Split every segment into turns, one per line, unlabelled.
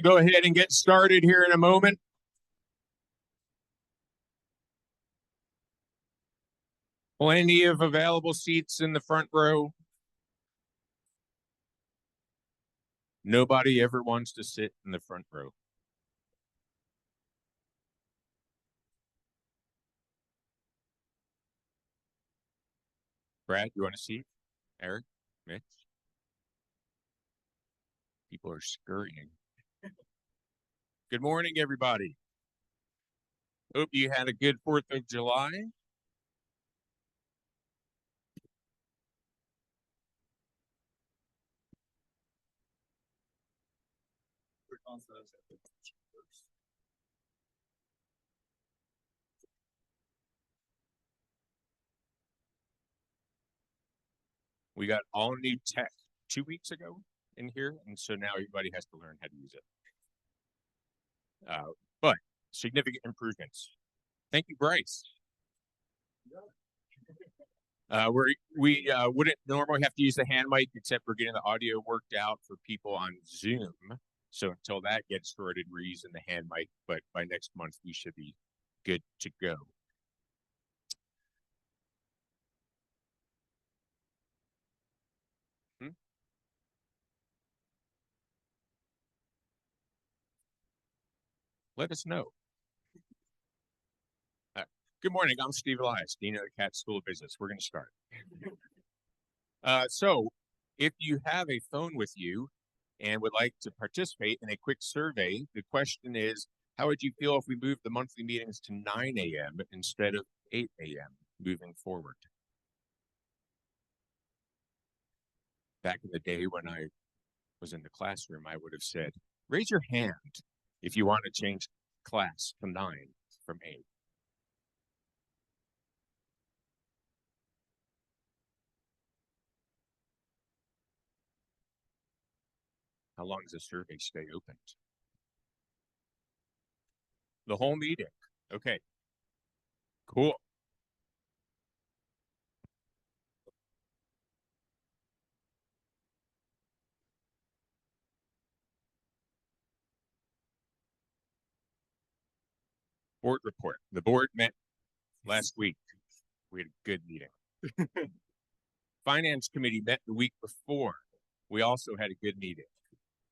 Go ahead and get started here in a moment. Plenty of available seats in the front row. Nobody ever wants to sit in the front row. Brad, you want a seat? Eric? Mitch? People are scurrying. Good morning, everybody. Hope you had a good 4th of July. We got all new tech 2 weeks ago in here, and so now everybody has to learn how to use it. But significant improvements. Thank you, Bryce. We wouldn't normally have to use the hand mic, except we're getting the audio worked out for people on Zoom. So until that gets sorted, we're using the hand mic, but by next month, we should be good to go. Let us know. Good morning. I'm Steve Elias, Dean of the Cat School of Business. We're going to start. So if you have a phone with you and would like to participate in a quick survey, the question is, how would you feel if we moved the monthly meetings to 9 a.m. instead of 8 a.m. moving forward? Back in the day when I was in the classroom, I would have said, raise your hand if you want to change class to 9 from 8. How long does the survey stay open? The whole meeting. Okay. Cool. Board report. The board met last week. We had a good meeting. Finance committee met the week before. We also had a good meeting.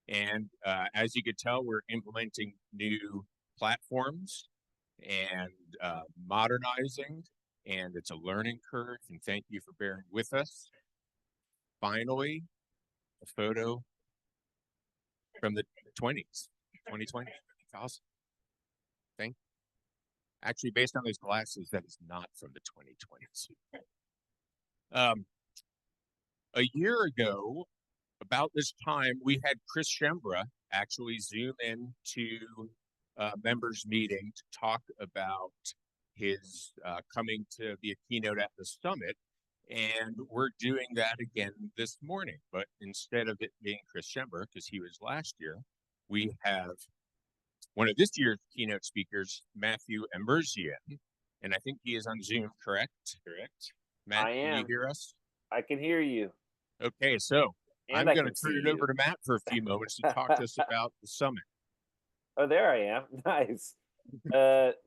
And as you could tell, we're implementing new platforms and modernizing, and it's a learning curve. And thank you for bearing with us. Finally, a photo from the 20s, 2020. Awesome. Thank you. Actually, based on those glasses, that is not from the 2020s. A year ago, about this time, we had Chris Shembra actually Zoom in to members meeting to talk about his coming to be a keynote at the summit. And we're doing that again this morning. But instead of it being Chris Shembra, because he was last year, we have one of this year's keynote speakers, Matthew Emerzian. And I think he is on Zoom, correct? Correct. Matt, can you hear us?
I can hear you.
Okay, so I'm going to turn it over to Matt for a few moments to talk to us about the summit.
Oh, there I am. Nice.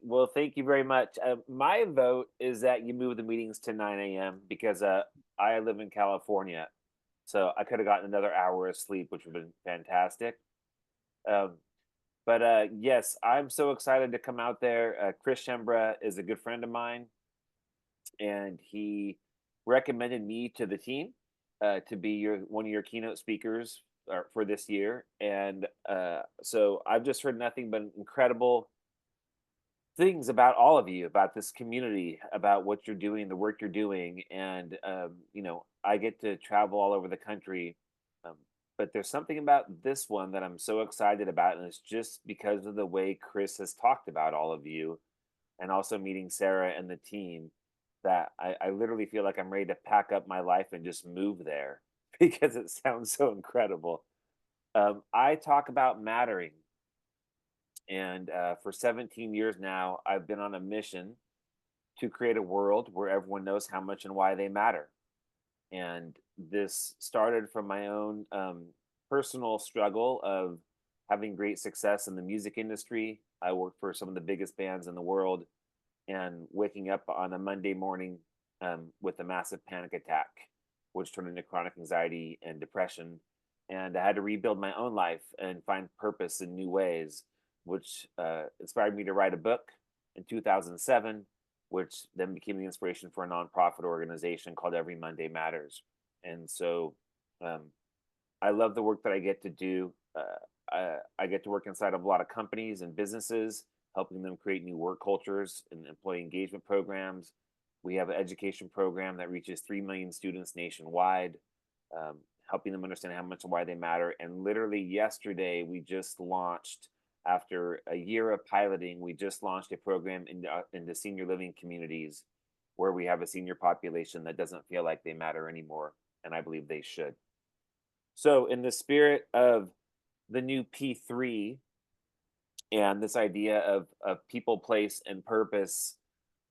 Well, thank you very much. My vote is that you move the meetings to 9 a.m. because I live in California. So I could have gotten another hour of sleep, which would have been fantastic. But yes, I'm so excited to come out there. Chris Shembra is a good friend of mine, and he recommended me to the team to be one of your keynote speakers for this year. And so I've just heard nothing but incredible things about all of you, about this community, about what you're doing, the work you're doing. And, I get to travel all over the country. But there's something about this one that I'm so excited about. And it's just because of the way Chris has talked about all of you and also meeting Sarah and the team that I literally feel like I'm ready to pack up my life and just move there because it sounds so incredible. I talk about mattering. And for 17 years now, I've been on a mission to create a world where everyone knows how much and why they matter. And this started from my own personal struggle of having great success in the music industry. I worked for some of the biggest bands in the world, and waking up on a Monday morning with a massive panic attack, which turned into chronic anxiety and depression. And I had to rebuild my own life and find purpose in new ways, which inspired me to write a book in 2007, which then became the inspiration for a nonprofit organization called Every Monday Matters. And so um, I love the work that I get to do. I get to work inside of a lot of companies and businesses, helping them create new work cultures and employee engagement programs. We have an education program that reaches 3 million students nationwide, um, helping them understand how much and why they matter. And literally yesterday, we just launched, after a year of piloting, we just launched a program into senior living communities where we have a senior population that doesn't feel like they matter anymore. And I believe they should. So, in the spirit of the new P3 and this idea of people, place, and purpose,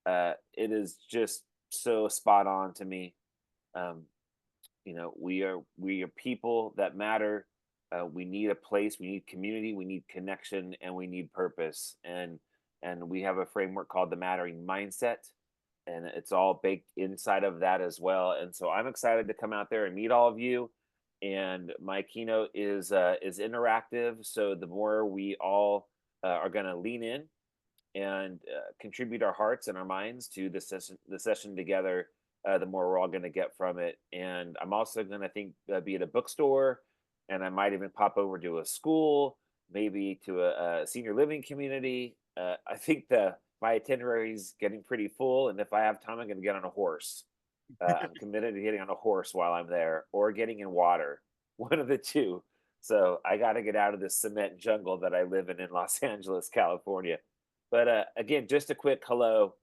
it is just so spot on to me. Um, we are people that matter. We need a place, we need community, we need connection, and we need purpose. And we have a framework called the Mattering Mindset, and it's all baked inside of that as well. And so I'm excited to come out there and meet all of you. And my keynote is interactive, so the more we all are going to lean in and contribute our hearts and our minds to the session together, the more we're all going to get from it. And I'm also going to think be at a bookstore, and I might even pop over to a school, maybe to a senior living community. I think the my itinerary is getting pretty full, and if I have time, I'm going to get on a horse. I'm committed to getting on a horse while I'm there, or getting in water, one of the two. So I got to get out of this cement jungle that I live in Los Angeles, California. But again, just a quick hello,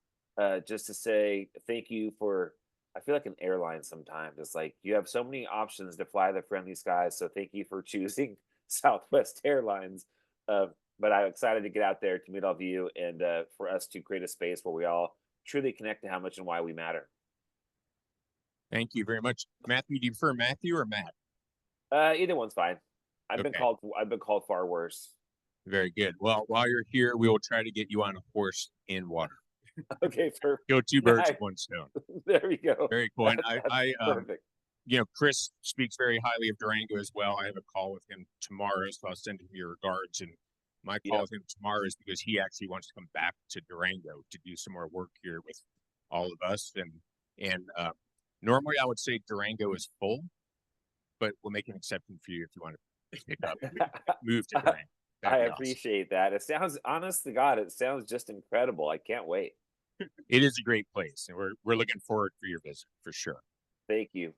just to say thank you for. I feel like an airline sometimes. It's like you have so many options to fly the friendly skies. So thank you for choosing Southwest Airlines. Uh, but I'm excited to get out there to meet all of you, and for us to create a space where we all truly connect to how much and why we matter.
Thank you very much. Matthew, do you prefer Matthew or Matt?
Either one's fine.
Okay,
I've been called far worse.
very good. Well, while you're here, we will try to get you on a horse in water.
Okay,
Kill two birds
nice.
with one stone.
There we go.
Very cool. And
That's perfect.
Chris speaks very highly of Durango as well. I have a call with him tomorrow, so I'll send him your regards. And my call
Yep.
with him tomorrow is because he actually wants to come back to Durango to do some more work here with all of us. And normally I would say Durango is full, but we'll make an exception for you if you want to pick up, move to Durango.
I
That'd be awesome.
appreciate that. It sounds, honest to God, it sounds just incredible. I can't wait.
It is a great place, and we're looking forward for your visit for sure.
Thank you.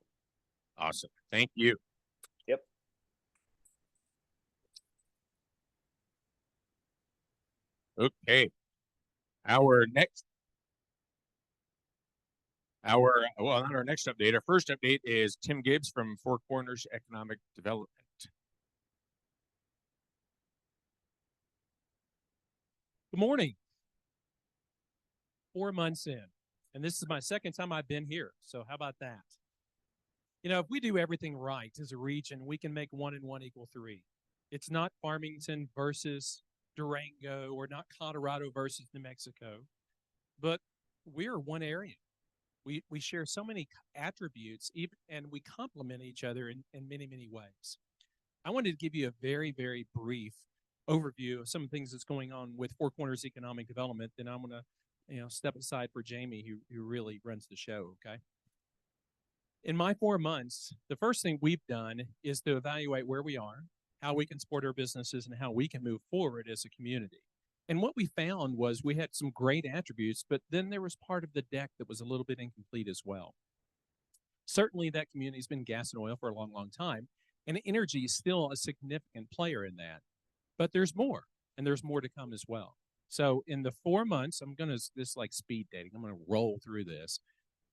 Awesome. Thank you.
Yep.
Okay. Our next not our next update. Our first update is Tim Gibbs from Four Corners Economic Development.
Good morning. 4 months in, and this is my second time I've been here. So how about that? You know, if we do everything right as a region, we can make 1 and 1 equal 3. It's not Farmington versus Durango, or not Colorado versus New Mexico, but we're one area. We share so many attributes, and we complement each other in many, many ways. I wanted to give you a very, very brief overview of some of the things that's going on with Four Corners Economic Development. Then I'm going to step aside for Jamie, who really runs the show. Okay. In my 4 months, the first thing we've done is to evaluate where we are, how we can support our businesses, and how we can move forward as a community. And what we found was we had some great attributes, but then there was part of the deck that was a little bit incomplete as well. Certainly, that community has been gas and oil for a long, long time, and energy is still a significant player in that. But there's more, and there's more to come as well. So in the 4 months, I'm going to, this like speed dating, I'm going to roll through this.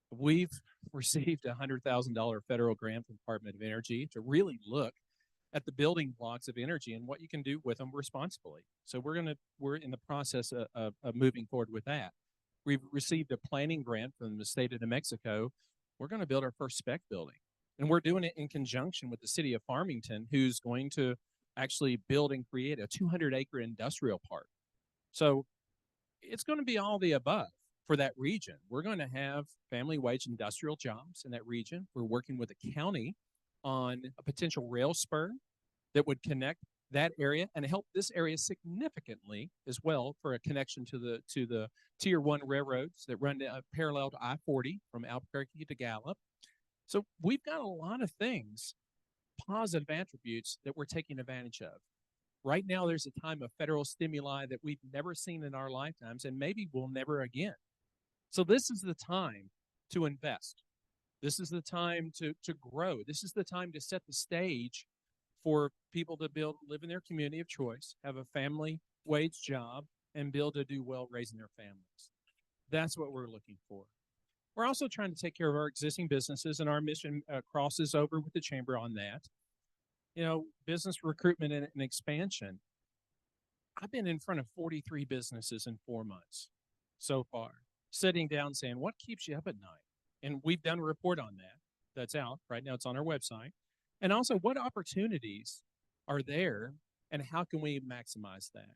We've received a $100,000 federal grant from the Department of Energy to really look at the building blocks of energy and what you can do with them responsibly. So we're in the process of moving forward with that. We've received a planning grant from the state of New Mexico. We're going to build our first spec building, and we're doing it in conjunction with the city of Farmington, who's going to actually build and create a 200-acre industrial park. So it's going to be all the above for that region. We're going to have family wage industrial jobs in that region. We're working with the county on a potential rail spur that would connect that area and help this area significantly as well for a connection to the tier 1 railroads that run parallel to I-40 from Albuquerque to Gallup. So we've got a lot of things, positive attributes that we're taking advantage of. Right now, there's a time of federal stimuli that we've never seen in our lifetimes, and maybe we'll never again. So this is the time to invest. This is the time to grow. This is the time to set the stage for people to live in their community of choice, have a family wage job, and be able to do well raising their families. That's what we're looking for. We're also trying to take care of our existing businesses, and our mission crosses over with the chamber on that. You know, business recruitment and expansion. I've been in front of 43 businesses in 4 months so far, sitting down saying, what keeps you up at night? And we've done a report on that. That's out right now. It's on our website. And also, what opportunities are there, and how can we maximize that?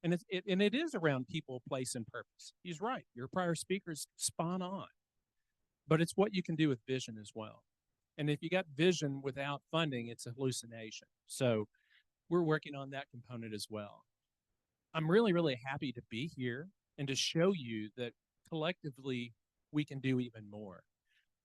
And it is around people, place, and purpose. He's right. Your prior speaker's spot on. But it's what you can do with vision as well. And if you got vision without funding, it's a hallucination. So we're working on that component as well. I'm really, really happy to be here and to show you that collectively we can do even more.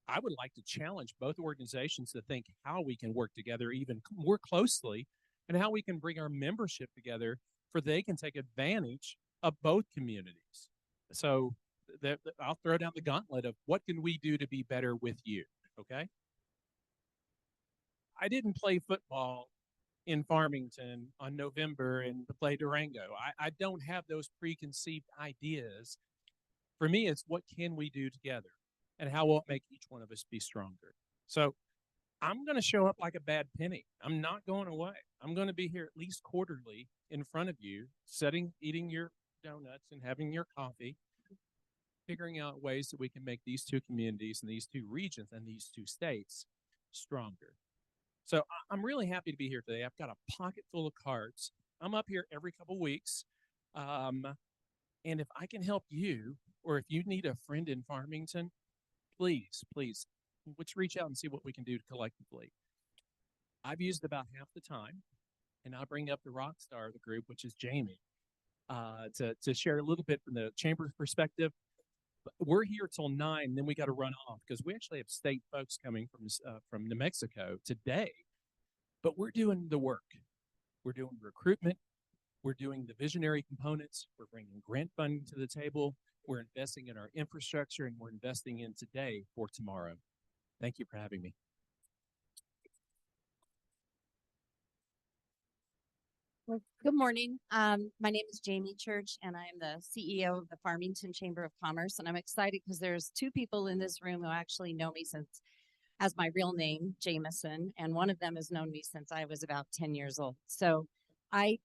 I would like to challenge both organizations to think how we can work together even more closely, and how we can bring our membership together for they can take advantage of both communities. So I'll throw down the gauntlet of what can we do to be better with you, okay? I didn't play football in Farmington on November and to play Durango. I don't have those preconceived ideas. For me, it's what can we do together, and how will it make each one of us be stronger? So I'm going to show up like a bad penny. I'm not going away. I'm going to be here at least quarterly in front of you, eating your donuts and having your coffee, figuring out ways that we can make these two communities and these two regions and these two states stronger. So I'm really happy to be here today. I've got a pocket full of cards. I'm up here every couple of weeks. And if I can help you, or if you need a friend in Farmington, please, let's reach out and see what we can do collectively. I've used about half the time, and I'll bring up the rock star of the group, which is Jamie, to share a little bit from the chamber's perspective. But we're here till 9, then we got to run off because we actually have state folks coming from New Mexico today. But we're doing the work. We're doing recruitment. We're doing the visionary components. We're bringing grant funding to the table. We're investing in our infrastructure, and we're investing in today for tomorrow. Thank you for having me.
Well, good morning. My name is Jamie Church, and I am the CEO of the Farmington Chamber of Commerce. And I'm excited because there's 2 people in this room who actually know me as my real name, Jameson, and one of them has known me since I was about 10 years old. So I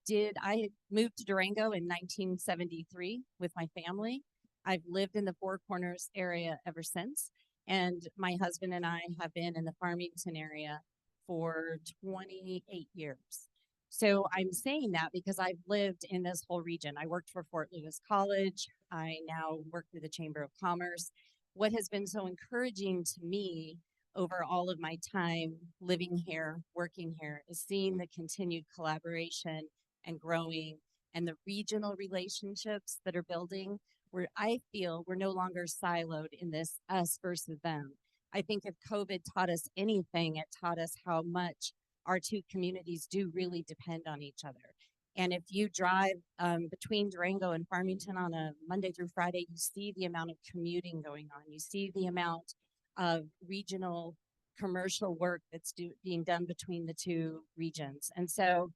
moved to Durango in 1973 with my family. I've lived in the Four Corners area ever since. And my husband and I have been in the Farmington area for 28 years. So I'm saying that because I've lived in this whole region. I worked for Fort Lewis College. I now work for the Chamber of Commerce. What has been so encouraging to me over all of my time living here, working here, is seeing the continued collaboration and growing, and the regional relationships that are building, where I feel we're no longer siloed in this us versus them. I think if COVID taught us anything, it taught us how much our 2 communities do really depend on each other. And if you drive between Durango and Farmington on a Monday through Friday, you see the amount of commuting going on. You see the amount of regional commercial work that's being done between the 2 regions. And so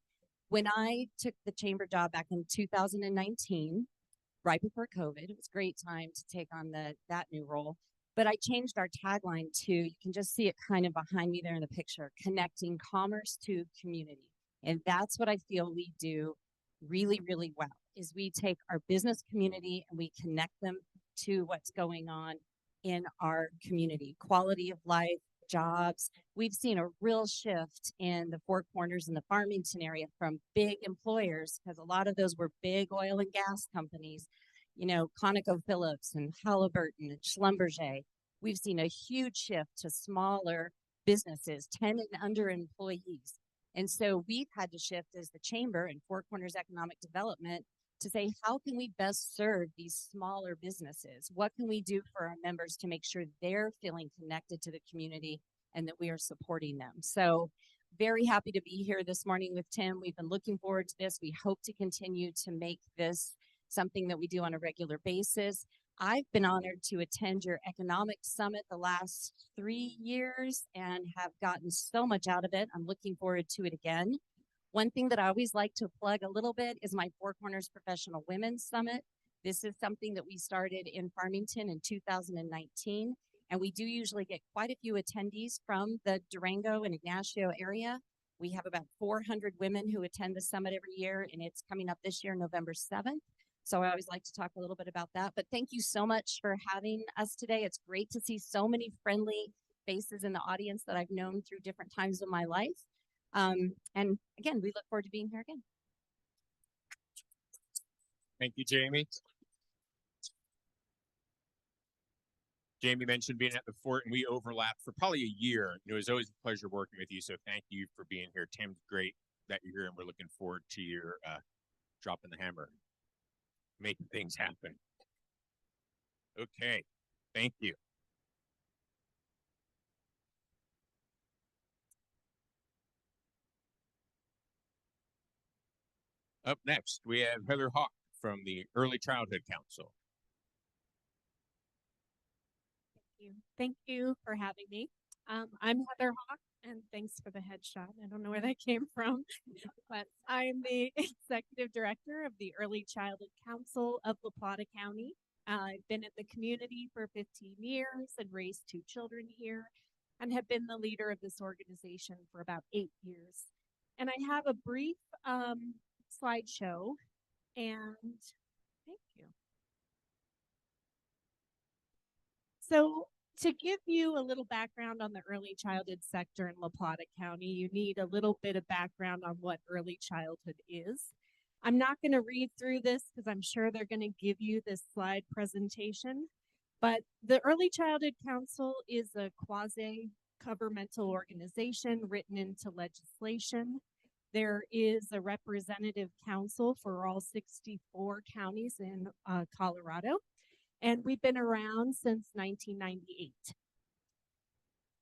when I took the chamber job back in 2019, right before COVID, it was a great time to take on that new role. But I changed our tagline to, you can just see it kind of behind me there in the picture, connecting commerce to community. And that's what I feel we do really, really well, is we take our business community and we connect them to what's going on in our community. Quality of life, jobs. We've seen a real shift in the Four Corners and the Farmington area from big employers, because a lot of those were big oil and gas companies, you know, ConocoPhillips and Halliburton and Schlumberger. We've seen a huge shift to smaller businesses, 10 and under employees. And so we've had to shift as the chamber and Four Corners Economic Development to say, how can we best serve these smaller businesses? What can we do for our members to make sure they're feeling connected to the community and that we are supporting them? So very happy to be here this morning with Tim. We've been looking forward to this. We hope to continue to make this something that we do on a regular basis. I've been honored to attend your economic summit the last 3 years and have gotten so much out of it. I'm looking forward to it again. One thing that I always like to plug a little bit is my Four Corners Professional Women's Summit. This is something that we started in Farmington in 2019, and we do usually get quite a few attendees from the Durango and Ignacio area. We have about 400 women who attend the summit every year, and it's coming up this year, November 7th. So I always like to talk a little bit about that. But thank you so much for having us today. It's great to see so many friendly faces in the audience that I've known through different times of my life. And again, we look forward to being here again.
Thank you, Jamie. Jamie mentioned being at the fort, and we overlapped for probably a year. It was always a pleasure working with you, so thank you for being here. Tim's great that you're here, and we're looking forward to your dropping the hammer, making things happen. Okay, thank you. Up next, we have Heather Hawk from the Early Childhood Council.
Thank you for having me. I'm Heather Hawk, and thanks for the headshot. I don't know where that came from, but I'm the Executive Director of the Early Childhood Council of La Plata County. I've been in the community for 15 years and raised 2 children here, and have been the leader of this organization for about 8 years. And I have a brief slideshow, and thank you. So to give you a little background on the early childhood sector in La Plata County, you need a little bit of background on what early childhood is. I'm not going to read through this because I'm sure they're going to give you this slide presentation, but the Early Childhood Council is a quasi-governmental organization written into legislation. There is a representative council for all 64 counties in Colorado, and we've been around since 1998.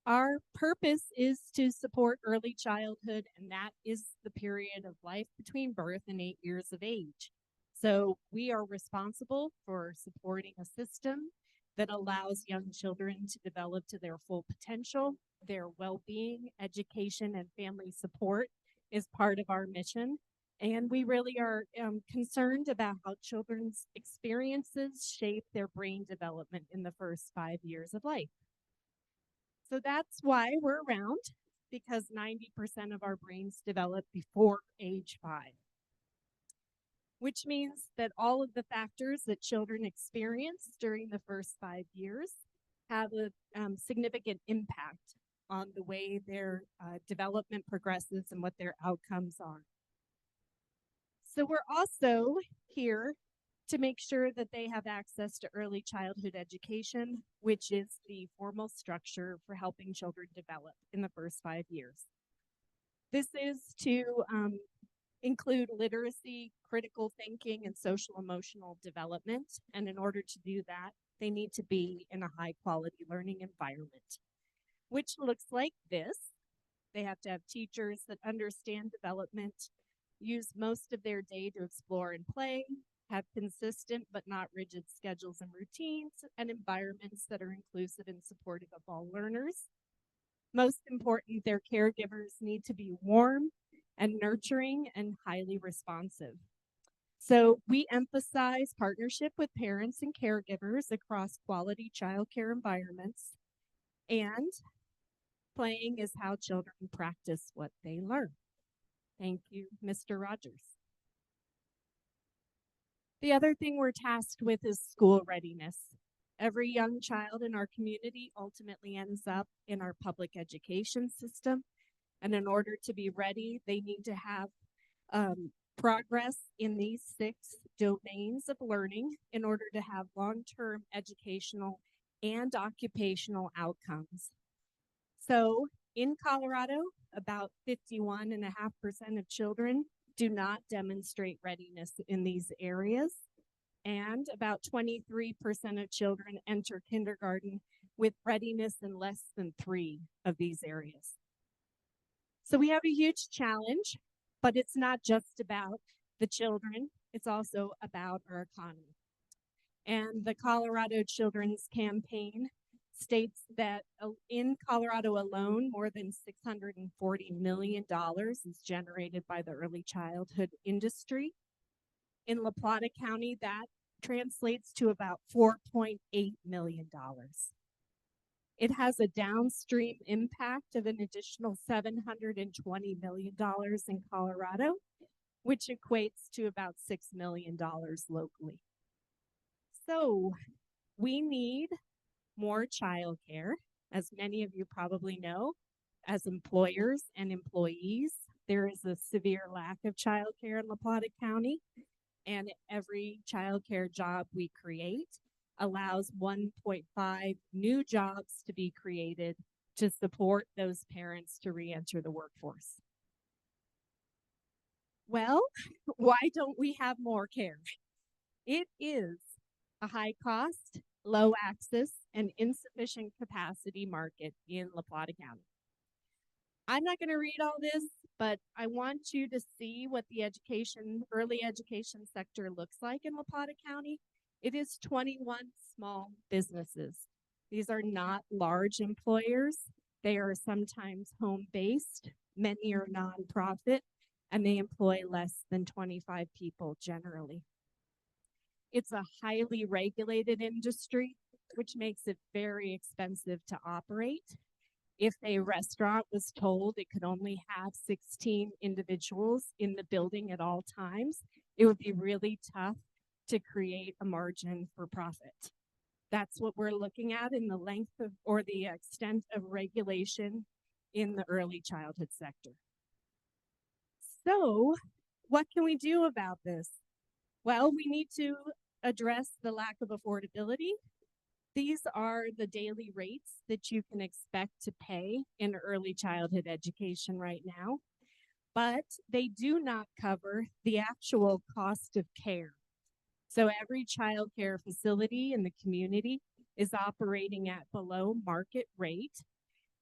Our purpose is to support early childhood, and that is the period of life between birth and 8 years of age. So we are responsible for supporting a system that allows young children to develop to their full potential. Their well-being, education, and family support is part of our mission. And we really are concerned about how children's experiences shape their brain development in the first 5 years of life. So that's why we're around, because 90% of our brains develop before age 5, which means that all of the factors that children experience during the first 5 years have a significant impact on the way their development progresses and what their outcomes are. So we're also here to make sure that they have access to early childhood education, which is the formal structure for helping children develop in the first 5 years. This is to include literacy, critical thinking, and social emotional development. And in order to do that, they need to be in a high quality learning environment, which looks like this. They have to have teachers that understand development, use most of their day to explore and play, have consistent but not rigid schedules and routines, and environments that are inclusive and supportive of all learners. Most important, their caregivers need to be warm and nurturing and highly responsive. So we emphasize partnership with parents and caregivers across quality childcare environments, and playing is how children practice what they learn. Thank you, Mr. Rogers. The other thing we're tasked with is school readiness. Every young child in our community ultimately ends up in our public education system. And in order to be ready, they need to have progress in these 6 domains of learning in order to have long-term educational and occupational outcomes. So in Colorado, about 51.5% of children do not demonstrate readiness in these areas. And about 23% of children enter kindergarten with readiness in less than 3 of these areas. So we have a huge challenge, but it's not just about the children, it's also about our economy. And the Colorado Children's Campaign states that in Colorado alone, more than $640 million is generated by the early childhood industry. In La Plata County, that translates to about $4.8 million. It has a downstream impact of an additional $720 million in Colorado, which equates to about $6 million locally. So we need more childcare, as many of you probably know, as employers and employees. There is a severe lack of childcare in La Plata County, and every childcare job we create allows 1.5 new jobs to be created to support those parents to re-enter the workforce. Well, why don't we have more care? It is a high cost, low access, and insufficient capacity market in La Plata County. I'm not going to read all this, but I want you to see what the early education sector looks like in La Plata County. It is 21 small businesses. These are not large employers. They are sometimes home-based. Many are nonprofit, and they employ less than 25 people generally. It's a highly regulated industry, which makes it very expensive to operate. If a restaurant was told it could only have 16 individuals in the building at all times, it would be really tough to create a margin for profit. That's what we're looking at in the length of or the extent of regulation in the early childhood sector. So, what can we do about this? Well, we need to address the lack of affordability. These are the daily rates that you can expect to pay in early childhood education right now, but they do not cover the actual cost of care. So every child care facility in the community is operating at below market rate.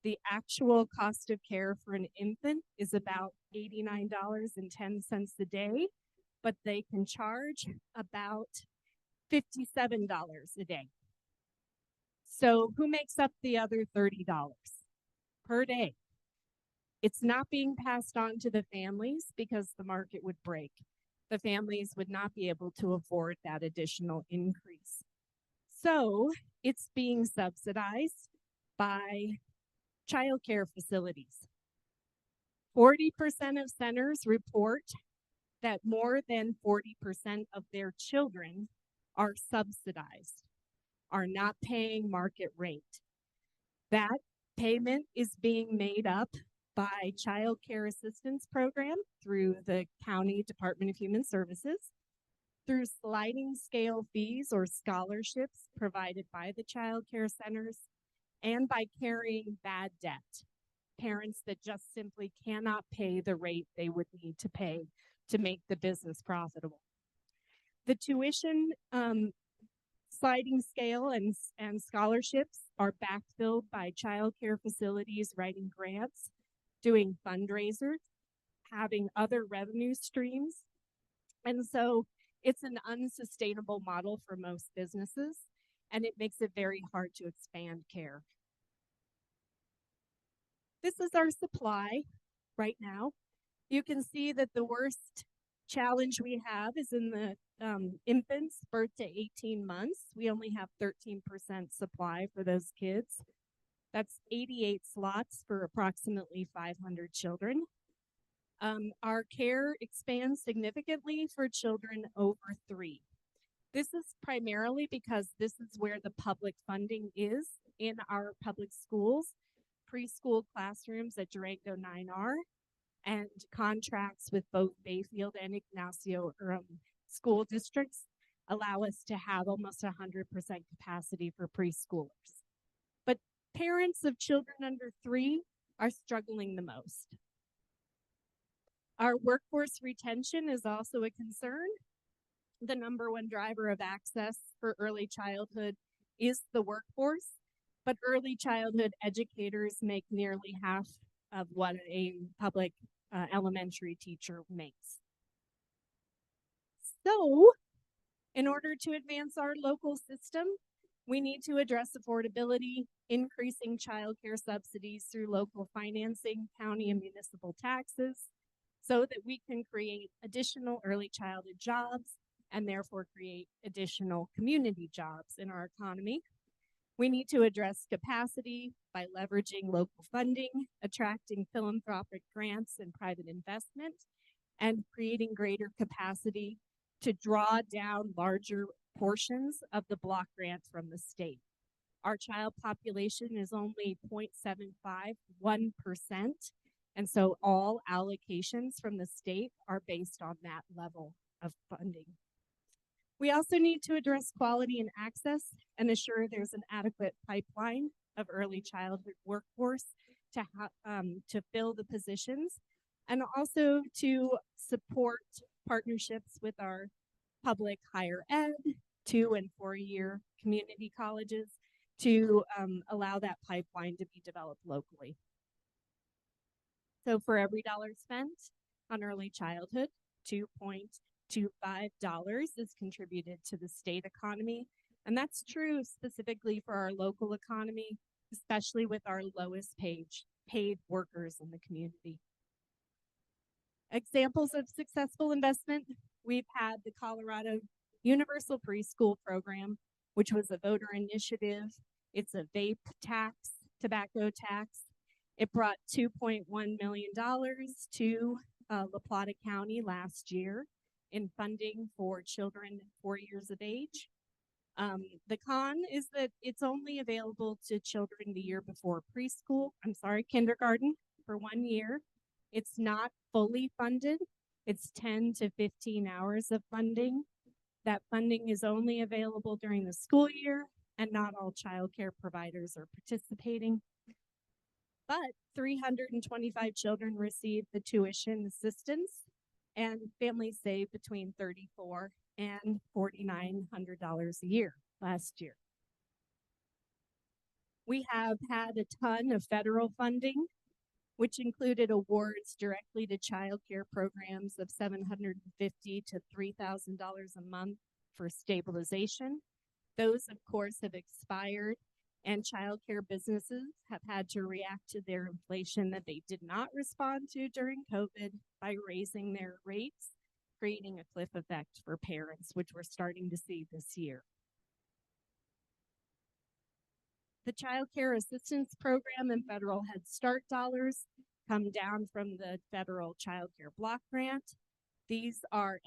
The actual cost of care for an infant is about $89.10 a day, but they can charge about $57 a day. So who makes up the other $30 per day? It's not being passed on to the families because the market would break. The families would not be able to afford that additional increase. So it's being subsidized by child care facilities. 40% of centers report that more than 40% of their children are subsidized, are not paying market rate. That payment is being made up by Child Care Assistance Program through the County Department of Human Services, through sliding scale fees or scholarships provided by the child care centers, and by carrying bad debt. Parents that just simply cannot pay the rate they would need to pay to make the business profitable. The tuition sliding scale and scholarships are backfilled by child care facilities writing grants, doing fundraisers, having other revenue streams. And so it's an unsustainable model for most businesses, and it makes it very hard to expand care. This is our supply right now. You can see that the worst challenge we have is in the infants birth to 18 months. We only have 13% supply for those kids. That's 88 slots for approximately 500 children. Our care expands significantly for children over 3. This is primarily because this is where the public funding is in our public schools. Preschool classrooms at Durango 9R and contracts with both Bayfield and Ignacio school districts allow us to have almost 100% capacity for preschoolers. But parents of children under 3 are struggling the most. Our workforce retention is also a concern. The number one driver of access for early childhood is the workforce, but early childhood educators make nearly half of what a public elementary teacher makes. So, in order to advance our local system, we need to address affordability, increasing childcare subsidies through local financing, county and municipal taxes, so that we can create additional early childhood jobs and therefore create additional community jobs in our economy. We need to address capacity by leveraging local funding, attracting philanthropic grants and private investment, and creating greater capacity to draw down larger portions of the block grant from the state. Our child population is only 0.751%, and so all allocations from the state are based on that level of funding. We also need to address quality and access and assure there's an adequate pipeline of early childhood workforce to fill the positions, and also to support partnerships with our public higher ed, 2- and 4-year community colleges to allow that pipeline to be developed locally. So for every dollar spent on early childhood, $2.25 is contributed to the state economy. And that's true specifically for our local economy, especially with our lowest paid workers in the community. Examples of successful investment, we've had the Colorado Universal Preschool Program, which was a voter initiative. It's a vape tax, tobacco tax. It brought $2.1 million to La Plata County last year in funding for children 4 years of age. The con is that it's only available to children the year before kindergarten for 1 year. It's not fully funded. It's 10 to 15 hours of funding. That funding is only available during the school year, and not all childcare providers are participating. But 325 children received the tuition assistance, and families saved between $3,400 and $4,900 a year last year. We have had a ton of federal funding, which included awards directly to child care programs of $750 to $3,000 a month for stabilization. Those, of course, have expired, and child care businesses have had to react to their inflation that they did not respond to during COVID by raising their rates, creating a cliff effect for parents, which we're starting to see this year. The Child Care Assistance Program and federal Head Start dollars come down from the federal Child Care Block Grant. These are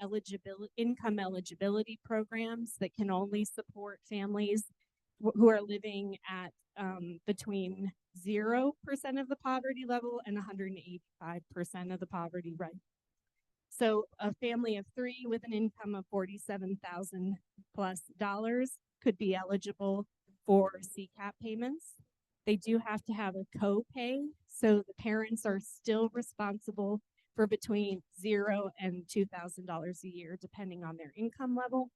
income eligibility programs that can only support families who are living at between 0% of the poverty level and 185% of the poverty rate. So a family of 3 with an income of $47,000 plus could be eligible for CCAP payments. They do have to have a co-pay, so the parents are still responsible for between $0 and $2,000 a year, depending on their income level.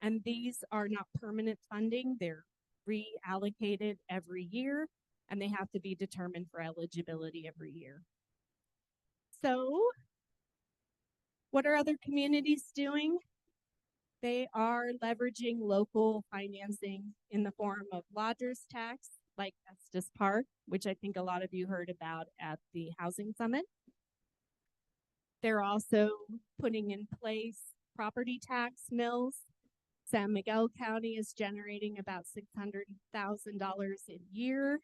And these are not permanent funding. They're reallocated every year, and they have to be determined for eligibility every year. So, what are other communities doing? They are leveraging local financing in the form of lodgers tax, like Estes Park, which I think a lot of you heard about at the Housing Summit. They're also putting in place property tax mills. San Miguel County is generating about $600,000 a year,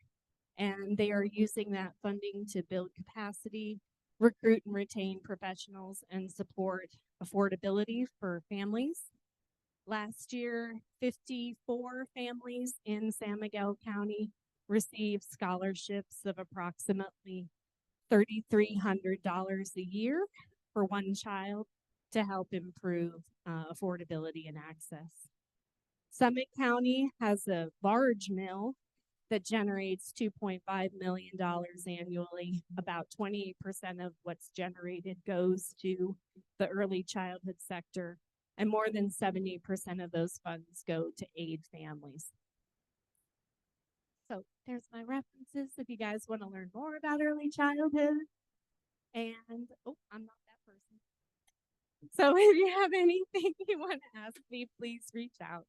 and they are using that funding to build capacity, recruit and retain professionals, and support affordability for families. Last year, 54 families in San Miguel County received scholarships of approximately $3,300 a year for one child to help improve affordability and access. Summit County has a large mill that generates $2.5 million annually. About 28% of what's generated goes to the early childhood sector, and more than 70% of those funds go to aid families. So there's my references if you guys want to learn more about early childhood. And, oh, I'm not that person. So if you have anything you want to ask me, please reach out.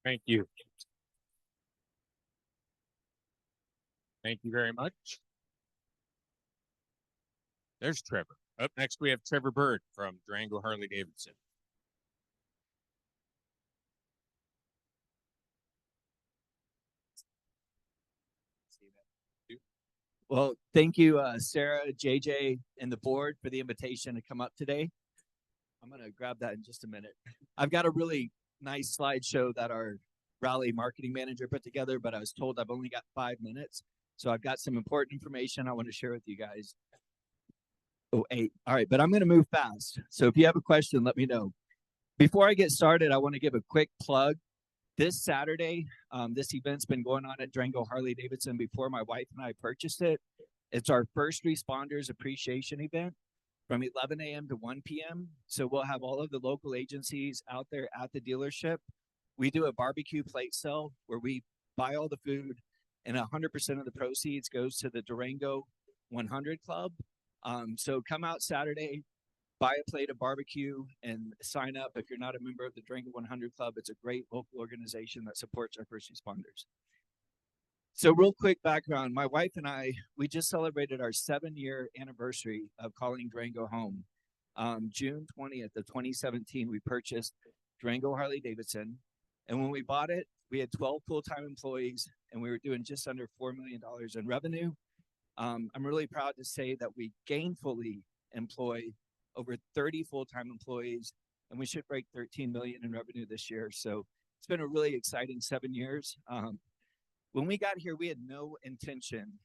Thank you. Thank you very much. There's Trevor. Up next, we have Trevor Bird from Durango Harley Davidson.
Well, thank you, Sarah, JJ, and the board for the invitation to come up today. I'm going to grab that in just a minute. I've got a really nice slideshow that our rally marketing manager put together, but I was told I've only got 5 minutes. So I've got some important information I want to share with you guys. Oh, 8. All right, but I'm going to move fast. So if you have a question, let me know. Before I get started, I want to give a quick plug. This Saturday, this event's been going on at Durango Harley Davidson before my wife and I purchased it. It's our first responders appreciation event from 11 a.m. to 1 p.m. So we'll have all of the local agencies out there at the dealership. We do a barbecue plate sale where we buy all the food and 100% of the proceeds goes to the Durango 100 Club. So come out Saturday, buy a plate of barbecue, and sign up if you're not a member of the Durango 100 Club. It's a great local organization that supports our first responders. So real quick background, my wife and I, we just celebrated our 7-year anniversary of calling Durango home. June 20th of 2017, we purchased Durango Harley Davidson. And when we bought it, we had 12 full-time employees, and we were doing just under $4 million in revenue. I'm really proud to say that we gainfully employ over 30 full-time employees, and we should break 13 million in revenue this year. So it's been a really exciting 7 years. When we got here, we had no intention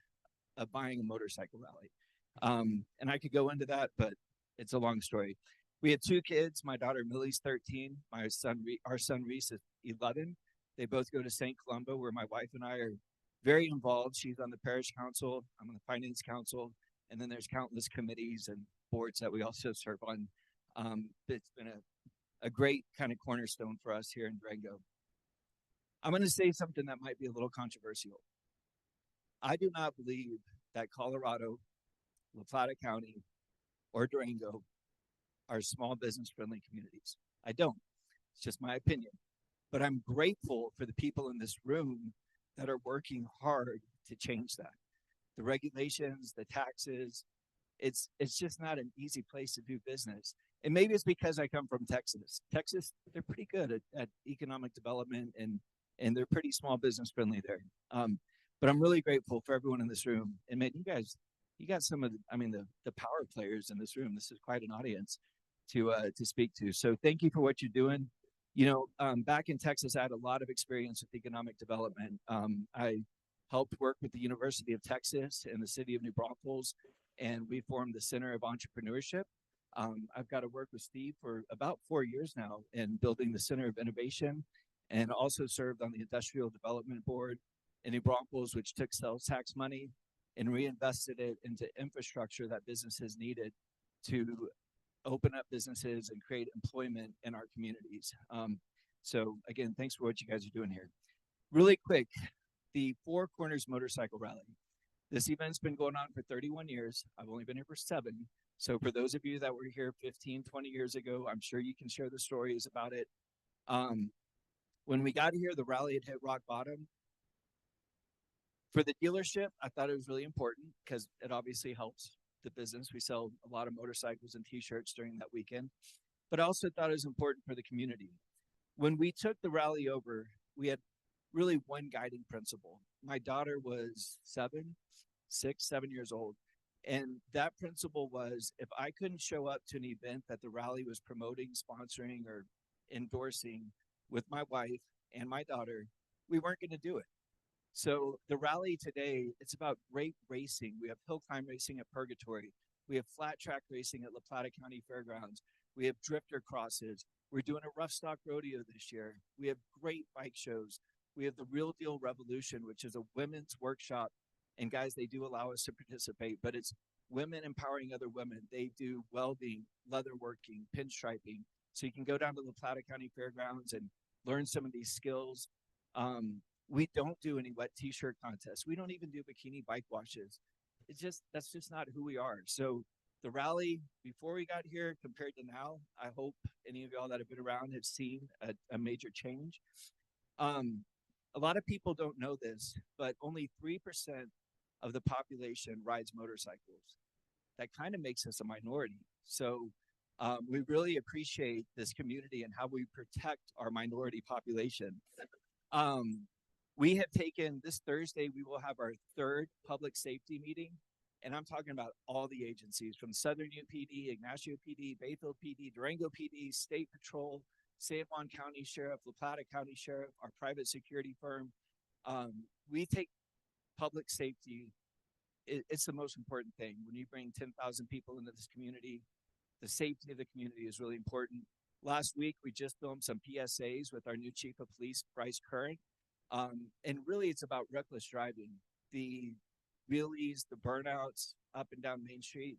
of buying a motorcycle rally. And I could go into that, but it's a long story. We had 2 kids. My daughter Millie's 13. Our son Reese is 11. They both go to St. Columba, where my wife and I are very involved. She's on the parish council. I'm on the finance council. And then there's countless committees and boards that we also serve on. It's been a great kind of cornerstone for us here in Durango. I'm going to say something that might be a little controversial. I do not believe that Colorado, La Plata County, or Durango are small business friendly communities. I don't. It's just my opinion. But I'm grateful for the people in this room that are working hard to change that. The regulations, the taxes, it's just not an easy place to do business. And maybe it's because I come from Texas. Texas, they're pretty good at economic development, and they're pretty small business friendly there. But I'm really grateful for everyone in this room. And man, you got some of the power players in this room. This is quite an audience to speak to. So thank you for what you're doing. Back in Texas, I had a lot of experience with economic development. I helped work with the University of Texas and the city of New Braunfels, and we formed the Center of Entrepreneurship. I've got to work with Steve for about 4 years now in building the Center of Innovation, and also served on the Industrial Development Board in New Braunfels, which took sales tax money and reinvested it into infrastructure that businesses needed to open up businesses and create employment in our communities. So again, thanks for what you guys are doing here. Really quick, the Four Corners Motorcycle Rally. This event's been going on for 31 years. I've only been here for 7. So for those of you that were here 15, 20 years ago, I'm sure you can share the stories about it. When we got here, the rally had hit rock bottom. For the dealership, I thought it was really important because it obviously helps the business. We sell a lot of motorcycles and t-shirts during that weekend, but I also thought it was important for the community. When we took the rally over, we had really one guiding principle. My daughter was 7 years old, And that principle was, if I couldn't show up to an event that the rally was promoting, sponsoring, or endorsing with my wife and my daughter, we weren't going to do it. So the rally today, it's about great racing. We have hill climb racing at Purgatory. We have flat track racing at La Plata County Fairgrounds. We have drifter crosses. We're doing a rough stock rodeo this year. We have great bike shows. We have the Real Deal Revolution, which is a women's workshop. And guys, they do allow us to participate, but it's women empowering other women. They do welding, leatherworking, pinstriping. So you can go down to the Plata County Fairgrounds and learn some of these skills. We don't do any wet t-shirt contests. We don't even do bikini bike washes. That's just not who we are. So the rally before we got here compared to now, I hope any of y'all that have been around have seen a major change. A lot of people don't know this, but only 3% of the population rides motorcycles. That kind of makes us a minority. So we really appreciate this community and how we protect our minority population. We have taken this Thursday, we will have our third public safety meeting. And I'm talking about all the agencies from Southern UPD, Ignacio PD, Bayfield PD, Durango PD, State Patrol, San Juan County Sheriff, La Plata County Sheriff, our private security firm. We take public safety. It's the most important thing. When you bring 10,000 people into this community, the safety of the community is really important. Last week, we just filmed some PSAs with our new Chief of Police, Bryce Curran. And really, it's about reckless driving. The wheelies, the burnouts up and down Main Street.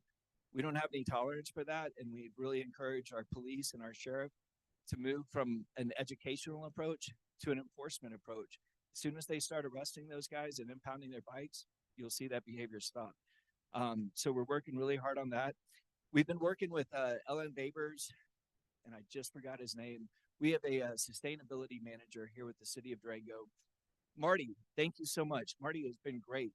We don't have any tolerance for that. And we really encourage our police and our sheriff to move from an educational approach to an enforcement approach. As soon as they start arresting those guys and impounding their bikes, you'll see that behavior stop. So we're working really hard on that. We've been working with Ellen Babers, and I just forgot his name. We have a sustainability manager here with the city of Durango. Marty, thank you so much. Marty has been great.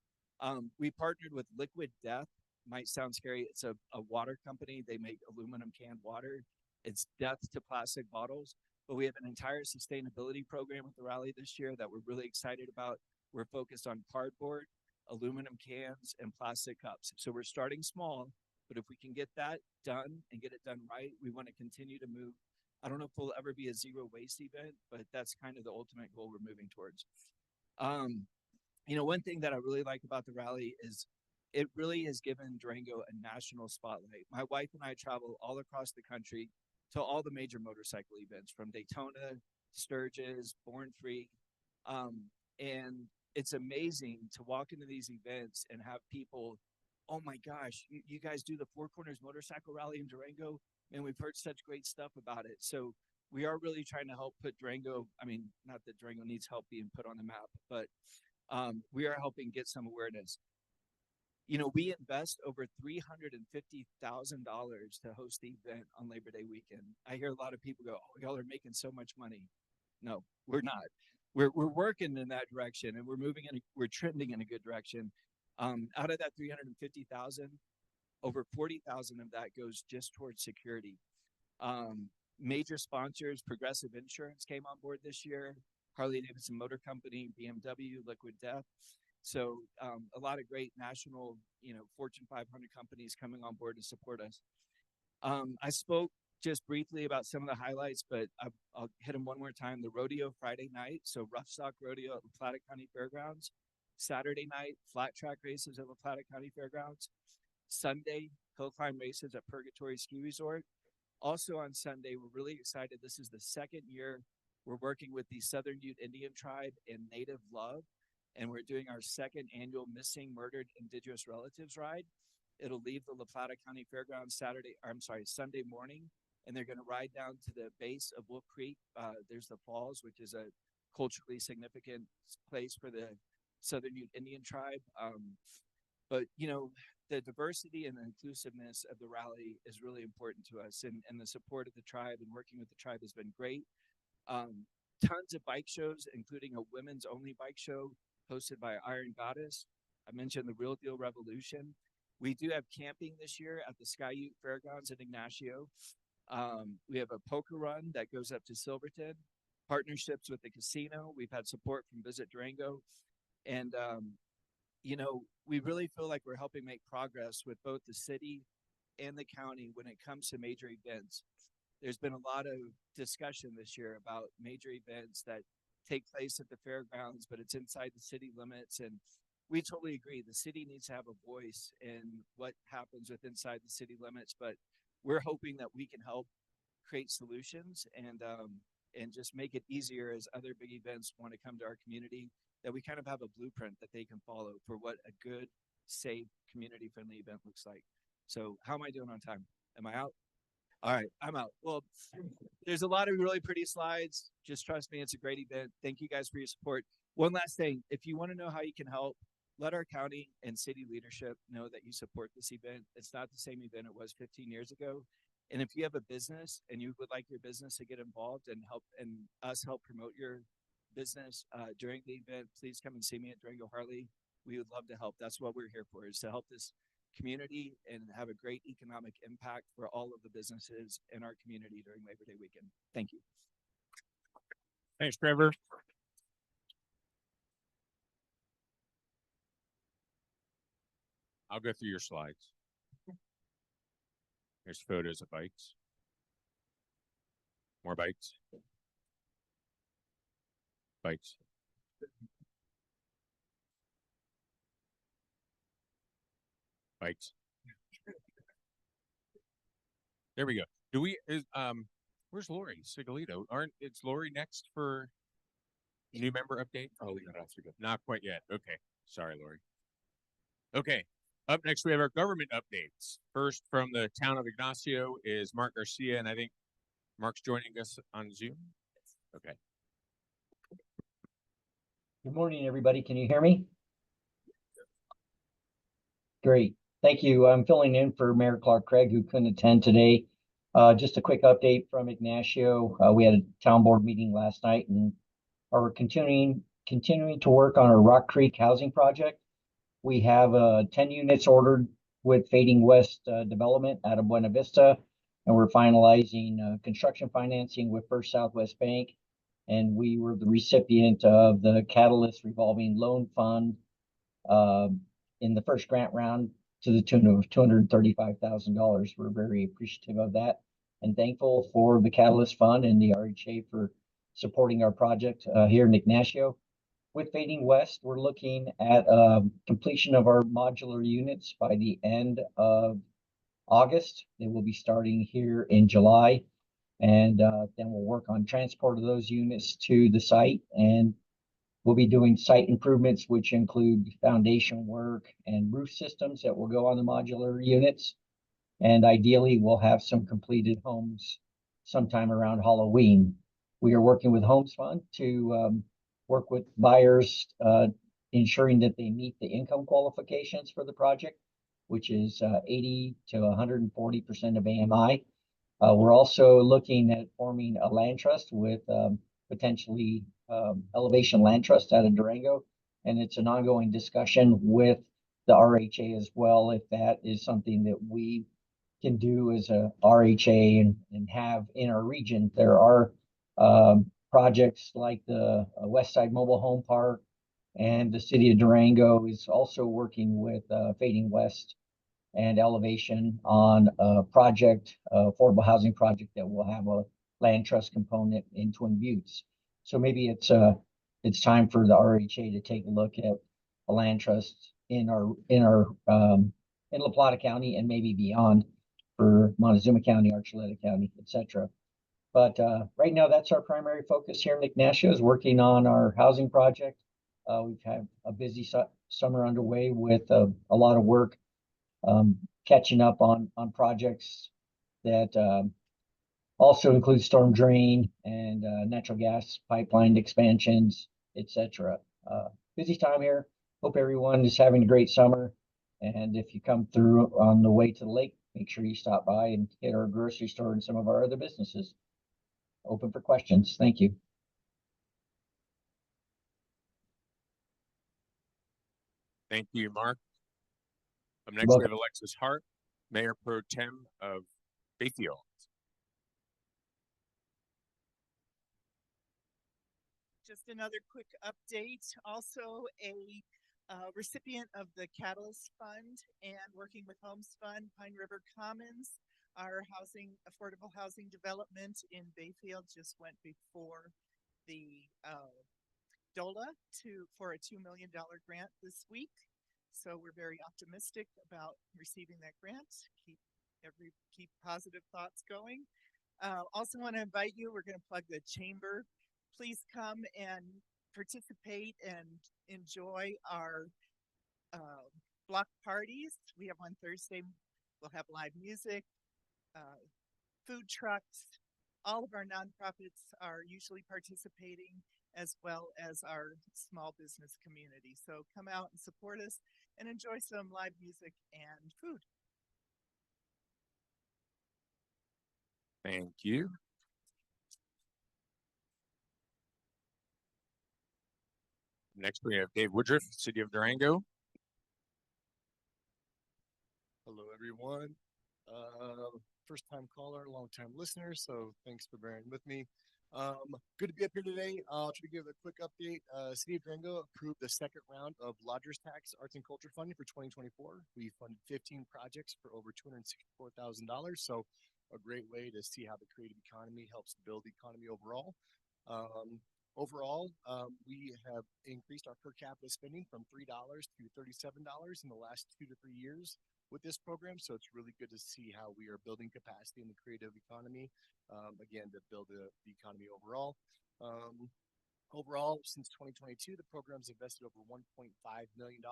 We partnered with Liquid Death. Might sound scary. It's a water company. They make aluminum canned water. It's death to plastic bottles. But we have an entire sustainability program with the rally this year that we're really excited about. We're focused on cardboard, aluminum cans, and plastic cups. So we're starting small, but if we can get that done and get it done right, we want to continue to move. I don't know if we'll ever be a zero waste event, but that's kind of the ultimate goal we're moving towards. One thing that I really like about the rally is it really has given Durango a national spotlight. My wife and I travel all across the country to all the major motorcycle events, from Daytona, Sturgis, Born Free. And it's amazing to walk into these events and have people, oh my gosh, you guys do the Four Corners Motorcycle Rally in Durango? And we've heard such great stuff about it. So we are really trying to help put Durango, not that Durango needs help being put on the map, but we are helping get some awareness. We invest over $350,000 to host the event on Labor Day weekend. I hear a lot of people go, oh, y'all are making so much money. No, we're not. We're working in that direction, and we're trending in a good direction. Out of that 350,000, over 40,000 of that goes just towards security. Major sponsors, Progressive Insurance came on board this year, Harley-Davidson Motor Company, BMW, Liquid Death. So a lot of great national, Fortune 500 companies coming on board to support us. I spoke just briefly about some of the highlights, but I'll hit them one more time. The rodeo Friday night, so rough stock rodeo at La Plata County Fairgrounds. Saturday night, flat track races at La Plata County Fairgrounds. Sunday, hill climb races at Purgatory Ski Resort. Also on Sunday, we're really excited. This is the second year we're working with the Southern Ute Indian Tribe and Native Love, and we're doing our second annual Missing Murdered Indigenous Relatives Ride. It'll leave the La Plata County Fairgrounds Sunday morning, and they're going to ride down to the base of Wolf Creek. There's the falls, which is a culturally significant place for the Southern Ute Indian Tribe. But the diversity and the inclusiveness of the rally is really important to us, and the support of the tribe and working with the tribe has been great. Tons of bike shows, including a women's only bike show hosted by Iron Goddess. I mentioned the Real Deal Revolution. We do have camping this year at the Sky Ute Fairgrounds in Ignacio. We have a poker run that goes up to Silverton. Partnerships with the casino. We've had support from Visit Durango. And you know, we really feel like we're helping make progress with both the city and the county when it comes to major events. There's been a lot of discussion this year about major events that take place at the fairgrounds, but it's inside the city limits. And we totally agree. The city needs to have a voice in what happens with inside the city limits, but we're hoping that we can help create solutions and just make it easier as other big events want to come to our community, that we kind of have a blueprint that they can follow for what a good, safe, community-friendly event looks like. So how am I doing on time? Am I out? All right, I'm out. Well, there's a lot of really pretty slides. Just trust me, it's a great event. Thank you guys for your support. One last thing, if you want to know how you can help, let our county and city leadership know that you support this event. It's not the same event it was 15 years ago. And if you have a business and you would like your business to get involved and help promote your business during the event, please come and see me at Durango Harley. We would love to help. That's what we're here for, is to help this community and have a great economic impact for all of the businesses in our community during Labor Day weekend. Thank you.
Thanks, Trevor. I'll go through your slides. Here's photos of bikes. More bikes. Bikes. Bikes. There we go. Where's Lori Sigolito? It's Lori next for new member update? Oh, not quite yet. Okay. Sorry, Lori. Okay. Up next, we have our government updates. First, from the town of Ignacio is Mark Garcia, and I think Mark's joining us on Zoom. Okay.
Good morning, everybody. Can you hear me? Great. Thank you. I'm filling in for Mayor Clark Craig, who couldn't attend today. Just a quick update from Ignacio. We had a town board meeting last night and are continuing to work on our Rock Creek housing project. We have 10 units ordered with Fading West Development out of Buena Vista, and we're finalizing construction financing with First Southwest Bank. And we were the recipient of the Catalyst Revolving Loan Fund in the first grant round to the tune of $235,000. We're very appreciative of that and thankful for the Catalyst Fund and the RHA for supporting our project here in Ignacio. With Fading West, we're looking at completion of our modular units by the end of August. They will be starting here in July. And then we'll work on transport of those units to the site. And we'll be doing site improvements, which include foundation work and roof systems that will go on the modular units. And ideally, we'll have some completed homes sometime around Halloween. We are working with Homes Fund to work with buyers, ensuring that they meet the income qualifications for the project, which is 80 to 140% of AMI. We're also looking at forming a land trust with potentially Elevation Land Trust out of Durango. And it's an ongoing discussion with the RHA as well, if that is something that we can do as a RHA and have in our region. There are projects like the West Side Mobile Home Park, and the city of Durango is also working with Fading West and Elevation on a project, affordable housing project that will have a land trust component in Twin Buttes. So maybe it's time for the RHA to take a look at a land trust in La Plata County and maybe beyond for Montezuma County, Archuleta County, etc. But right now, that's our primary focus here in Ignacio, is working on our housing project. We've had a busy summer underway with a lot of work, catching up on projects that also include storm drain and natural gas pipeline expansions, etc. Busy time here. Hope everyone is having a great summer. And if you come through on the way to the lake, make sure you stop by and hit our grocery store and some of our other businesses. Open for questions. Thank you.
Thank you, Mark. Up next, we have Alexis Hart, Mayor Pro Tem of Bayfield.
Just another quick update. Also, a recipient of the Catalyst Fund and working with Homes Fund, Pine River Commons. Our affordable housing development in Bayfield just went before the DOLA for a $2 million grant this week. So we're very optimistic about receiving that grant. Keep positive thoughts going. Also want to invite you, we're going to plug the chamber. Please come and participate and enjoy our block parties. We have one Thursday. We'll have live music, food trucks. All of our nonprofits are usually participating, as well as our small business community. So come out and support us and enjoy some live music and food.
Thank you. Next, we have Dave Woodruff, City of Durango.
Hello, everyone. First time caller, long time listener, so thanks for bearing with me. Good to be up here today. I'll try to give a quick update. City of Durango approved the second round of Lodgers Tax Arts and Culture funding for 2024. We funded 15 projects for over $264,000, so a great way to see how the creative economy helps build the economy overall. We have increased our per capita spending from $3 to $37 in the last 2 to 3 years with this program. So it's really good to see how we are building capacity in the creative economy, again, to build the economy overall. Overall, since 2022, the program's invested over $1.5 million,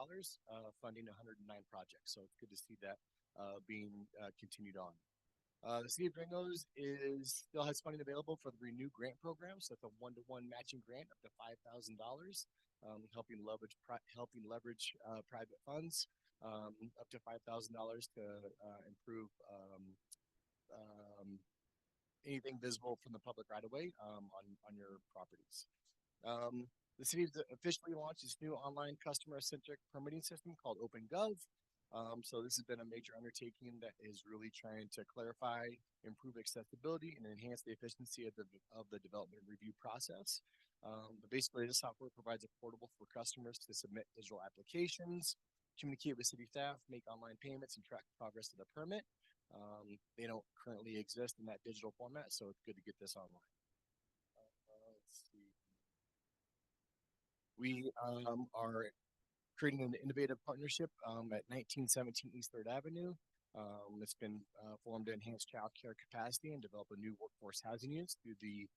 funding 109 projects. So it's good to see that being continued on. The City of Durango still has funding available for the Renew Grant Program. So it's a 1-to-1 matching grant up to $5,000, helping leverage private funds up to $5,000 to improve anything visible from the public right away on your properties. The city officially launched its new online customer-centric permitting system called OpenGov. So this has been a major undertaking that is really trying to clarify, improve accessibility, and enhance the efficiency of the development review process. But basically, this software provides a portal for customers to submit digital applications, communicate with city staff, make online payments, and track progress of the permit. They don't currently exist in that digital format, so it's good to get this online. Let's see. We are creating an innovative partnership at 1917 East 3rd Avenue. It's been formed to enhance child care capacity and develop a new workforce housing units through the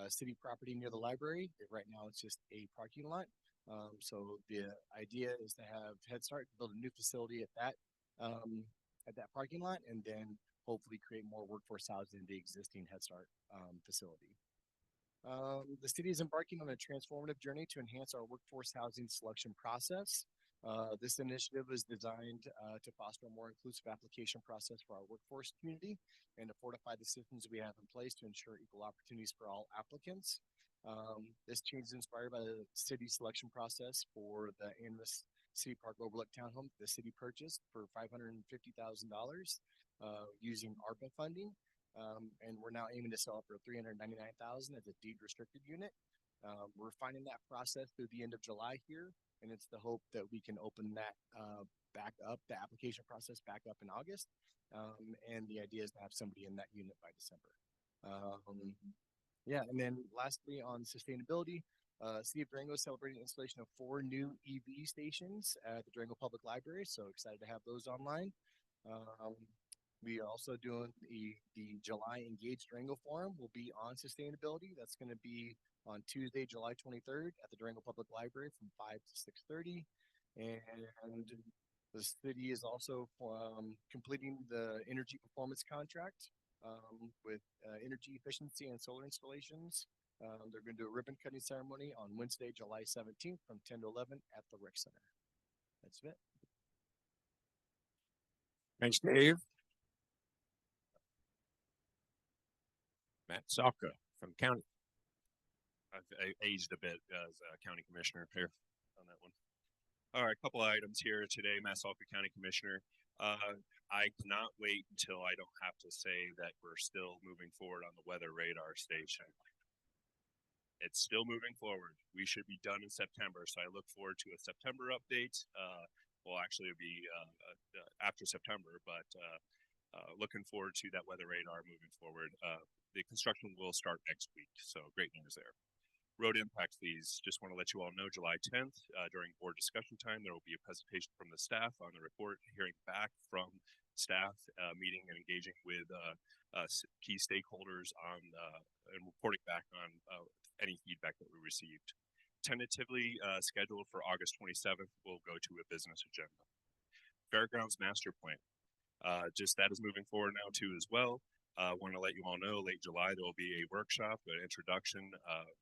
city property near the library. Right now, it's just a parking lot. So the idea is to have Head Start build a new facility at that parking lot, and then hopefully create more workforce housing in the existing Head Start facility. The city is embarking on a transformative journey to enhance our workforce housing selection process. This initiative is designed to foster a more inclusive application process for our workforce community and to fortify the systems we have in place to ensure equal opportunities for all applicants. This change is inspired by the city selection process for the Animas City Park Overlook Townhome the city purchased for $550,000 using ARPA funding. And we're now aiming to sell it for $399,000 as a deed restricted unit. We're refining that process through the end of July here, and it's the hope that we can open that back up, the application process back up in August. And the idea is to have somebody in that unit by December. And then lastly on sustainability, City of Durango is celebrating the installation of 4 new EV stations at the Durango Public Library, so excited to have those online. We are also doing the July Engage Durango Forum will be on sustainability. That's going to be on Tuesday, July 23rd at the Durango Public Library from 5 to 6:30. And the city is also completing the energy performance contract with energy efficiency and solar installations. They're going to do a ribbon cutting ceremony on Wednesday, July 17th from 10 to 11 at the Rec Center. That's it.
Thanks, Dave. Matt Salka from county. I've aged a bit as a county commissioner here on that one. All right, a couple of items here today. Matt Salka, County Commissioner. I cannot wait until I don't have to say that we're still moving forward on the weather radar station.
It's still moving forward. We should be done in September, so I look forward to a September update. Well, actually, it'll be after September, but looking forward to that weather radar moving forward. The construction will start next week, so great news there. Road impact fees, just want to let you all know, July 10th, during board discussion time, there will be a presentation from the staff on the report, hearing back from staff, meeting and engaging with key stakeholders on and reporting back on any feedback that we received. Tentatively scheduled for August 27th, we'll go to a business agenda. Fairgrounds master plan, just that is moving forward now too as well. Want to let you all know, late July, there will be a workshop, an introduction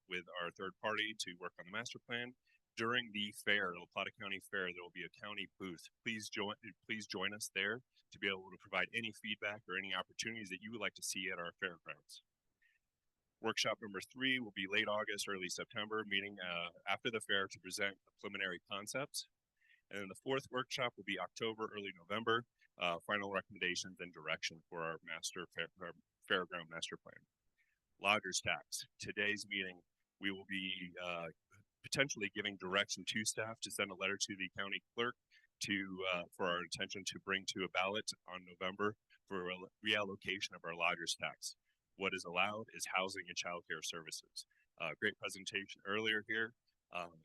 with our third party to work on the master plan. During the fair, the La Plata County Fair, there will be a county booth. Please join us there to be able to provide any feedback or any opportunities that you would like to see at our fairgrounds. Workshop number 3 will be late August, early September, meeting after the fair to present the preliminary concepts. And then the 4th workshop will be October, early November, final recommendations and direction for our fairground master plan. Lodgers tax. Today's meeting, we will be potentially giving direction to staff to send a letter to the county clerk for our intention to bring to a ballot on November for a reallocation of our lodgers tax. What is allowed is housing and childcare services. Great presentation earlier here.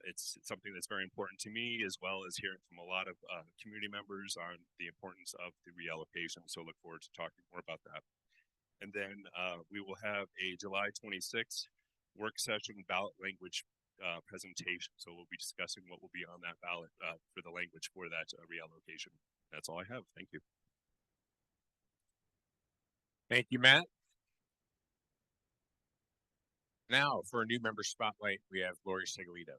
It's something that's very important to me, as well as hearing from a lot of community members on the importance of the reallocation. So look forward to talking more about that. And then we will have a July 26th work session ballot language presentation. So we'll be discussing what will be on that ballot for the language for that reallocation. That's all I have. Thank you.
Thank you, Matt. Now, for a new member spotlight, we have Lori Segalito.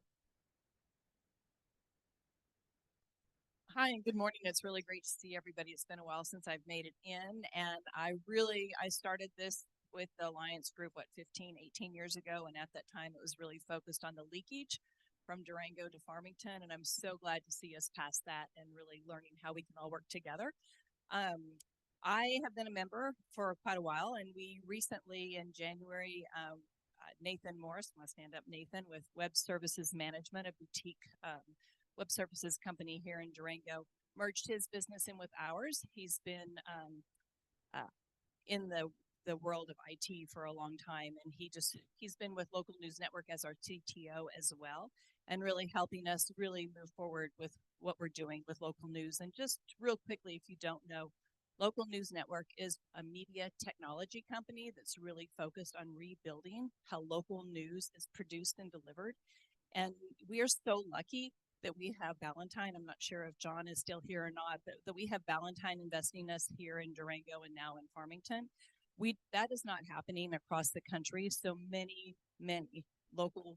Hi, and good morning. It's really great to see everybody. It's been a while since I've made it in, and I started this with the Alliance Group, 15, 18 years ago, and at that time it was really focused on the leakage from Durango to Farmington, and I'm so glad to see us past that and really learning how we can all work together. I have been a member for quite a while, and we recently, in January, Nathan Morris, I want to stand up, Nathan, with Web Services Management, a boutique web services company here in Durango, merged his business in with ours. He's been in the world of IT for a long time, and he's been with Local News Network as our CTO as well, and really helping us really move forward with what we're doing with local news. And just real quickly, if you don't know, Local News Network is a media technology company that's really focused on rebuilding how local news is produced and delivered. And we are so lucky that we have Valentine. I'm not sure if John is still here or not, but that we have Valentine investing us here in Durango and now in Farmington. That is not happening across the country. So many local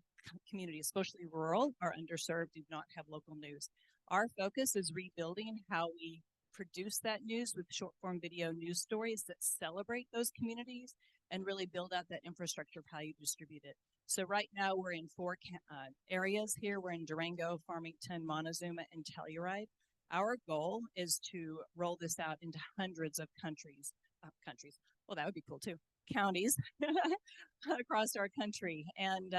communities, especially rural, are underserved, do not have local news. Our focus is rebuilding how we produce that news with short form video news stories that celebrate those communities and really build out that infrastructure of how you distribute it. So right now we're in 4 areas here. We're in Durango, Farmington, Montezuma, and Telluride. Our goal is to roll this out into hundreds of countries. Well, that would be cool too. Counties across our country. And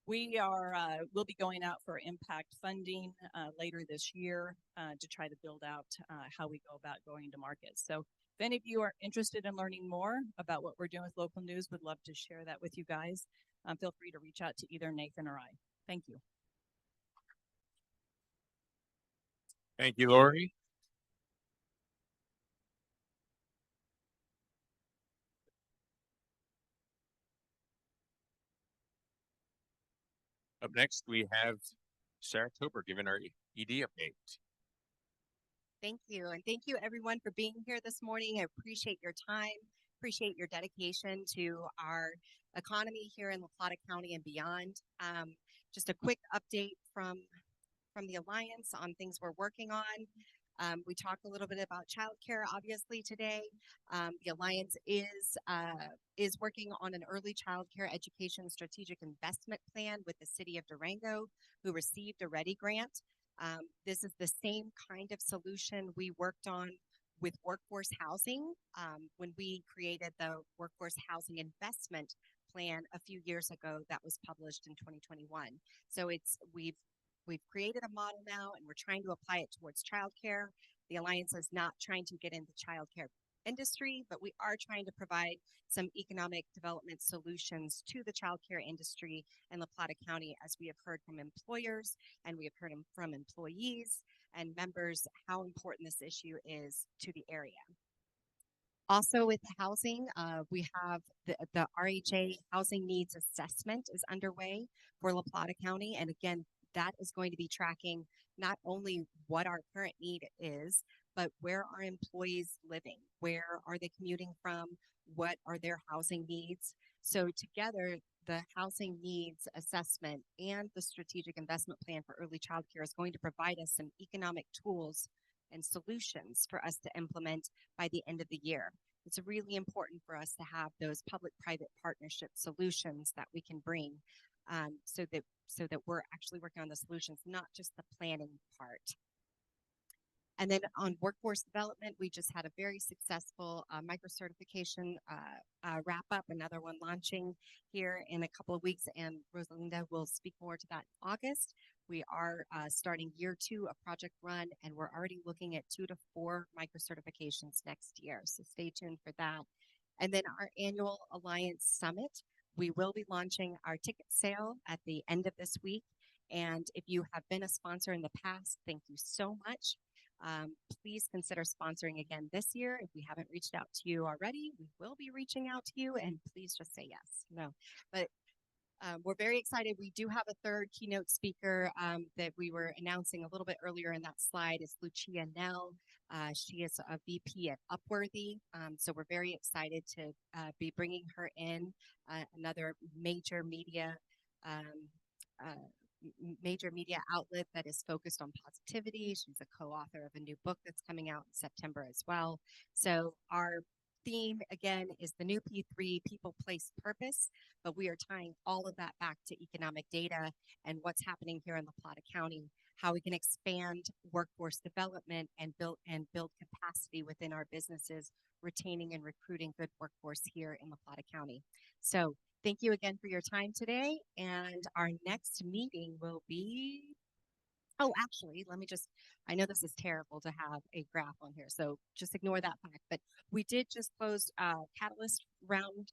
we'll be going out for impact funding later this year to try to build out how we go about going to market. So if any of you are interested in learning more about what we're doing with local news, would love to share that with you guys. Feel free to reach out to either Nathan or I. Thank you.
Thank you, Lori. Up next, we have Sarah Tober giving our ED update.
Thank you. And thank you everyone for being here this morning. I appreciate your time, appreciate your dedication to our economy here in La Plata County and beyond. Just a quick update from the Alliance on things we're working on. We talked a little bit about childcare, obviously, today. The Alliance is working on an early childcare education strategic investment plan with the City of Durango, who received a READY grant. This is the same kind of solution we worked on with workforce housing when we created the workforce housing investment plan a few years ago that was published in 2021. So we've created a model now, and we're trying to apply it towards childcare. The Alliance is not trying to get into childcare industry, but we are trying to provide some economic development solutions to the childcare industry in La Plata County, as we have heard from employers and we have heard from employees and members how important this issue is to the area. Also with housing, we have the RHA Housing Needs Assessment is underway for La Plata County. And again, that is going to be tracking not only what our current need is, but where are employees living? Where are they commuting from? What are their housing needs? So together, the housing needs assessment and the strategic investment plan for early child care is going to provide us some economic tools and solutions for us to implement by the end of the year. It's really important for us to have those public-private partnership solutions that we can bring, so that we're actually working on the solutions, not just the planning part. And then on workforce development, we just had a very successful micro-certification wrap up, another one launching here in a couple of weeks, and Rosalinda will speak more to that in August. We are starting year 2 of Project Run, and we're already looking at 2 to 4 micro-certifications next year, so stay tuned for that. And then our annual Alliance Summit, we will be launching our ticket sale at the end of this week. And if you have been a sponsor in the past, thank you so much. Please consider sponsoring again this year. If we haven't reached out to you already, we will be reaching out to you, and please just say yes. No, but we're very excited. We do have a third keynote speaker that we were announcing a little bit earlier in that slide. It's Lucia Nell. She is a VP at Upworthy. So we're very excited to be bringing her in, another major media outlet that is focused on positivity. She's a co-author of a new book that's coming out in September as well. So our theme, again, is the new P3, People, Place, Purpose, but we are tying all of that back to economic data and what's happening here in La Plata County, how we can expand workforce development and build capacity within our businesses, retaining and recruiting good workforce here in La Plata County. So thank you again for your time today, and our next meeting will be, oh, actually, I know this is terrible to have a graph on here, so just ignore that fact, but we did just close Catalyst round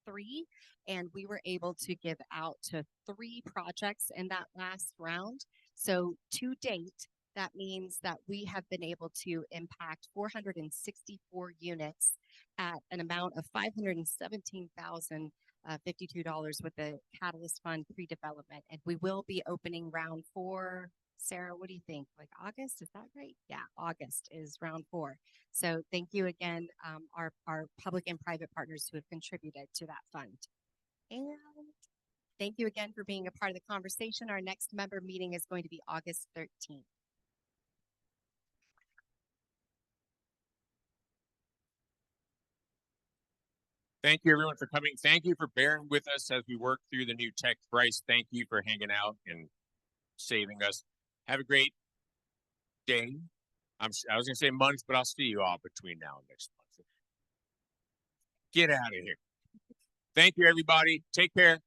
3, and we were able to give out to 3 projects in that last round. So to date, that means that we have been able to impact 464 units at an amount of $517,052 with the Catalyst Fund pre-development. And we will be opening round 4. Sarah, what do you think? Like August, is that right? Yeah, August is round 4. So thank you again, our public and private partners who have contributed to that fund. And thank you again for being a part of the conversation. Our next member meeting is going to be August 13th.
Thank you, everyone, for coming. Thank you for bearing with us as we work through the new tech. Bryce, thank you for hanging out and saving us. Have a great day. I was going to say month, but I'll see you all between now and next month. Get out of here. Thank you, everybody. Take care.